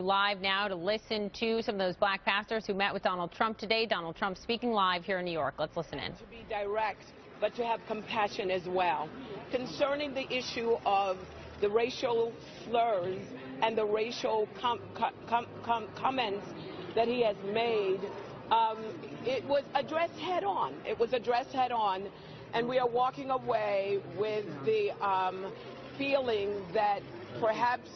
Live now to listen to some of those black pastors who met with Donald Trump today. Donald Trump speaking live here in New York. Let's listen in. To be direct, but to have compassion as well. Concerning the issue of the racial slurs and the racial comments that he has made, it was addressed head on. It was addressed head on, and we are walking away with the feeling that perhaps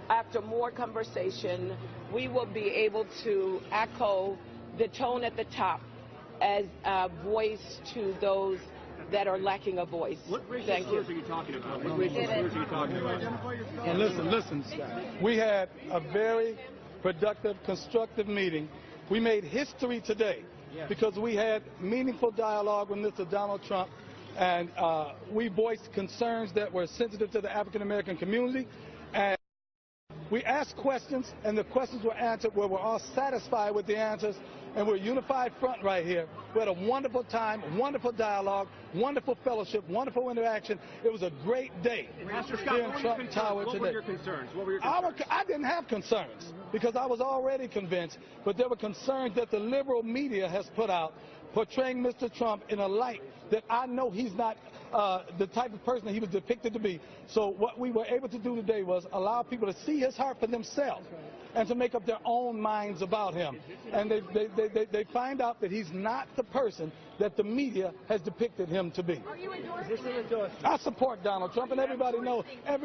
after more conversation, we will be able to echo the tone at the top as a voice to those that are lacking a voice. What racial slurs are you talking about? What racial slurs are you talking about? And listen, we had a very productive, constructive meeting. We made history today because we had meaningful dialogue with Mr. Donald Trump, and we voiced concerns that were sensitive to the African American community. And we asked questions, and the questions were answered where we're all satisfied with the answers, and we're a unified front right here. We had a wonderful time, wonderful dialogue, wonderful fellowship, wonderful interaction. It was a great day Pastor Scott, here in Trump Tower today. What were your concerns? What were your concerns? I didn't have concerns because I was already convinced, but there were concerns that the liberal media has put out portraying Mr. Trump in a light that I know he's not the type of person that he was depicted to be. So what we were able to do today was allow people to see his heart for themselves and to make up their own minds about him. And they find out that he's not the person that the media has depicted him to be. Are you endorsing? I support Donald Trump, and everybody knows that.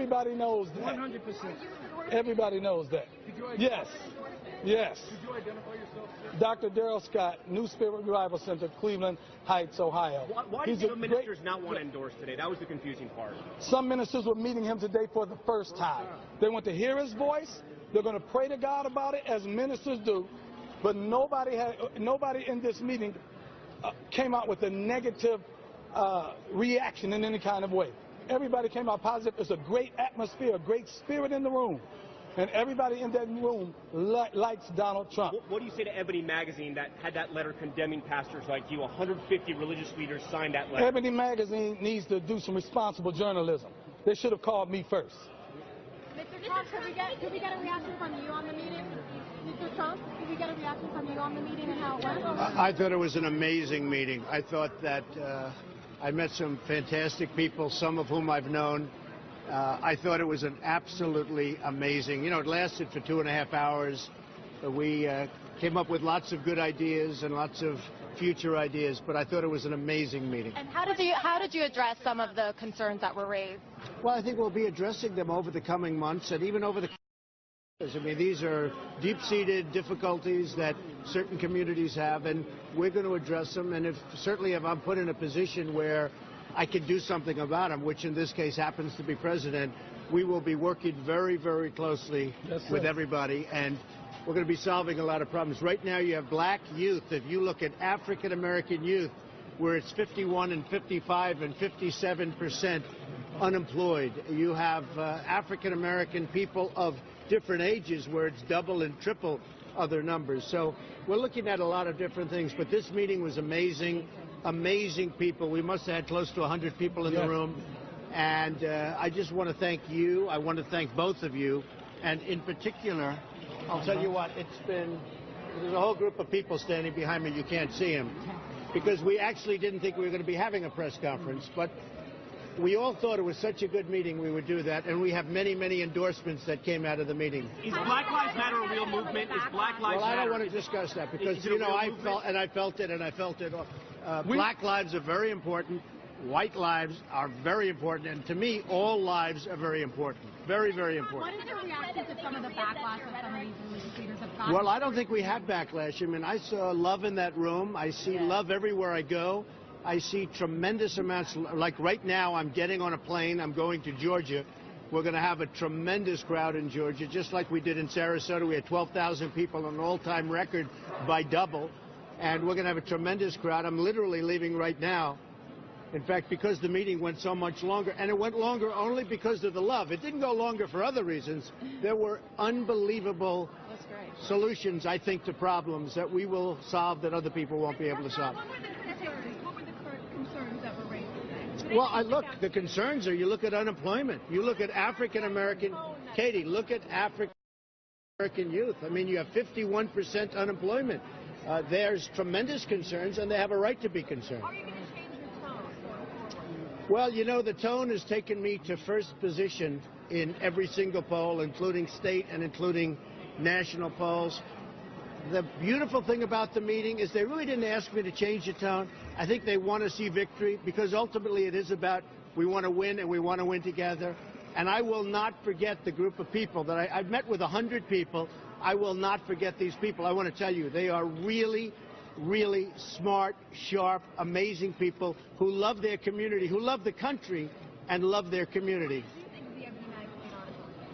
100%. Everybody knows that. Yes. Yes. Could you identify yourself, sir? Dr. Darrell Scott, New Spirit Revival Center, Cleveland Heights, Ohio. Why did some ministers not want to endorse today? That was the confusing part. Some ministers were meeting him today for the first time. They want to hear his voice. They're going to pray to God about it, as ministers do. But nobody in this meeting came out with a negative reaction in any kind of way. Everybody came out positive. It's a great atmosphere, a great spirit in the room. And everybody in that room likes Donald Trump. What do you say to Ebony Magazine that had that letter condemning pastors like you? 150 religious leaders signed that letter. Ebony Magazine needs to do some responsible journalism. They should have called me first. Mr. Trump, could we get a reaction from you on the meeting? Mr. Trump, could we get a reaction from you on the meeting and how it went? I thought it was an amazing meeting. I thought that I met some fantastic people, some of whom I've known. I thought it was an absolutely amazing, it lasted for 2.5 hours. We came up with lots of good ideas and lots of future ideas, but I thought it was an amazing meeting. And how did you address some of the concerns that were raised? Well, I think we'll be addressing them over the coming months and even over the years. I mean, these are deep-seated difficulties that certain communities have, and we're going to address them. And certainly if I'm put in a position where I can do something about them, which in this case happens to be president, we will be working very, very closely with everybody, and we're going to be solving a lot of problems. Right now you have black youth. If you look at African American youth, where it's 51 and 55 and 57% unemployed. You have African American people of different ages where it's double and triple other numbers. So we're looking at a lot of different things, but this meeting was amazing. Amazing people. We must have had close to 100 people in the room. And I just want to thank you. I want to thank both of you. And in particular, I'll tell you what, there's a whole group of people standing behind me. You can't see them. Because we actually didn't think we were going to be having a press conference. But we all thought it was such a good meeting we would do that. And we have many, many endorsements that came out of the meeting. Is Black Lives Matter a real movement? Is Black Lives Matter? Well, I don't want to discuss that because, I felt it. Black lives are very important. White lives are very important. And to me, all lives are very important. Very, very important. What is your reaction to some of the backlash that some of these religious leaders have gotten? Well, I don't think we have backlash. I mean, I saw love in that room. I see love everywhere I go. I see tremendous amounts. Like right now, I'm getting on a plane. I'm going to Georgia. We're going to have a tremendous crowd in Georgia, just like we did in Sarasota. We had 12,000 people, an all-time record by double. And we're going to have a tremendous crowd. I'm literally leaving right now. In fact, because the meeting went so much longer, and it went longer only because of the love. It didn't go longer for other reasons. There were unbelievable solutions, I think, to problems that we will solve that other people won't be able to solve. What were the concerns that were raised today? Well, look, the concerns are, you look at unemployment. You look at African American, Katie, look at African American youth. I mean, you have 51% unemployment. There's tremendous concerns, and they have a right to be concerned. Are you going to change your tone? Well, you know, the tone has taken me to first position in every single poll, including state and including national polls. The beautiful thing about the meeting is they really didn't ask me to change the tone. I think they want to see victory, because ultimately it is about we want to win, and we want to win together. And I will not forget the group of people that I've met with 100 people. I will not forget these people. I want to tell you, they are really, really smart, sharp, amazing people who love their community, who love the country, and love their community.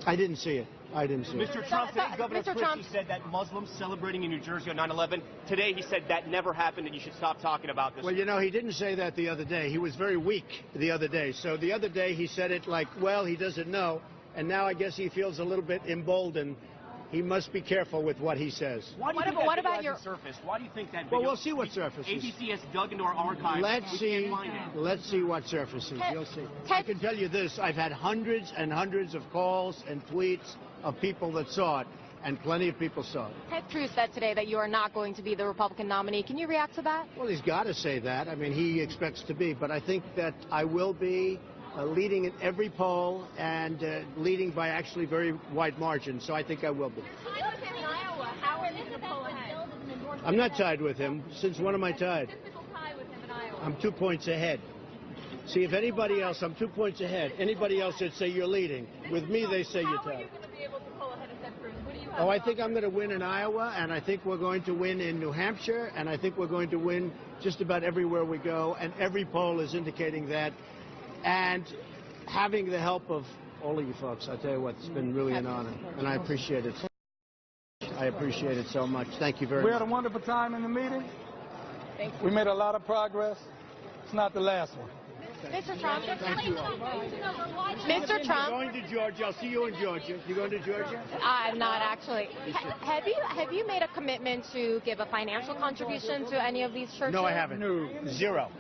I didn't see it. I didn't see it. Mr. Trump, today Governor Christie said that Muslims celebrating in New Jersey on 9/11. Today he said that never happened and you should stop talking about this. Well, you know, he didn't say that the other day. He was very weak the other day. So the other day he said it like, well, he doesn't know. And now I guess he feels a little bit emboldened. He must be careful with what he says. Why do you think that video hasn't surfaced? Why do you think that video? Well, we'll see what surfaces. ABC has dug into our archives. Let's see. Can't find it. Let's see what surfaces. You'll see. I can tell you this: I've had hundreds and hundreds of calls and tweets of people that saw it, and plenty of people saw it. Ted Cruz said today that you are not going to be the Republican nominee. Can you react to that? Well, he's got to say that. I mean, he expects to be, but I think that I will be leading in every poll, and leading by actually very wide margins. So I think I will be. I'm not tied with him. Since when am I tied? I'm 2 points ahead. See, if anybody else, I'm 2 points ahead. Anybody else would say you're leading. With me, they say you're tied. Oh, I think I'm going to win in Iowa, and I think we're going to win in New Hampshire, and I think we're going to win just about everywhere we go, and every poll is indicating that. And having the help of all of you folks, I tell you what, it's been really an honor, and I appreciate it. I appreciate it so much. Thank you very much. We had a wonderful time in the meeting. We made a lot of progress. It's not the last one. Mr. Trump. Thank you all. Mr. Trump. I'm going to Georgia. I'll see you in Georgia. You going to Georgia? I'm not actually. Have you made a commitment to give a financial contribution to any of these churches? No, I haven't. No. Zero.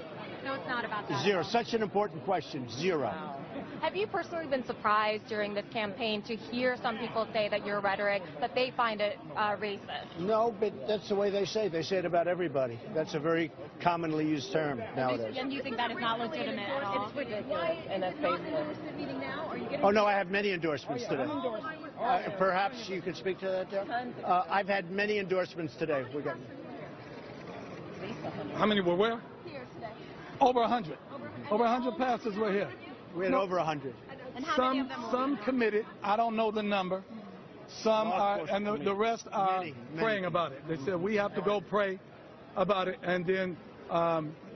No, it's not about that. Zero. Such an important question. Zero. Have you personally been surprised during this campaign to hear some people say that your rhetoric, that they find it racist? No, but that's the way they say it. They say it about everybody. That's a very commonly used term nowadays. And you think that is not legitimate at all? It's ridiculous. And that's Oh, no, I have many endorsements today. Perhaps you could speak to that, Jeff? I've had many endorsements today. We got. How many were where? Here today. Over 100. Over 100 pastors were here. We had over 100. And how many of them were Some committed. I don't know the number. Some are, and the rest are praying about it. They said we have to go pray about it, and then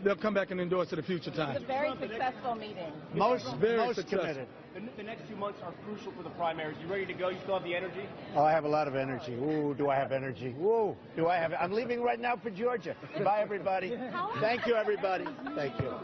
they'll come back and endorse it a future time. It's a very successful meeting. Most successful. committed. The next 2 months are crucial for the primaries. You ready to go? You still have the energy? Oh, I have a lot of energy. Ooh, do I have energy? Ooh, do I have it? I'm leaving right now for Georgia. Bye, everybody. Thank you, everybody. Thank you.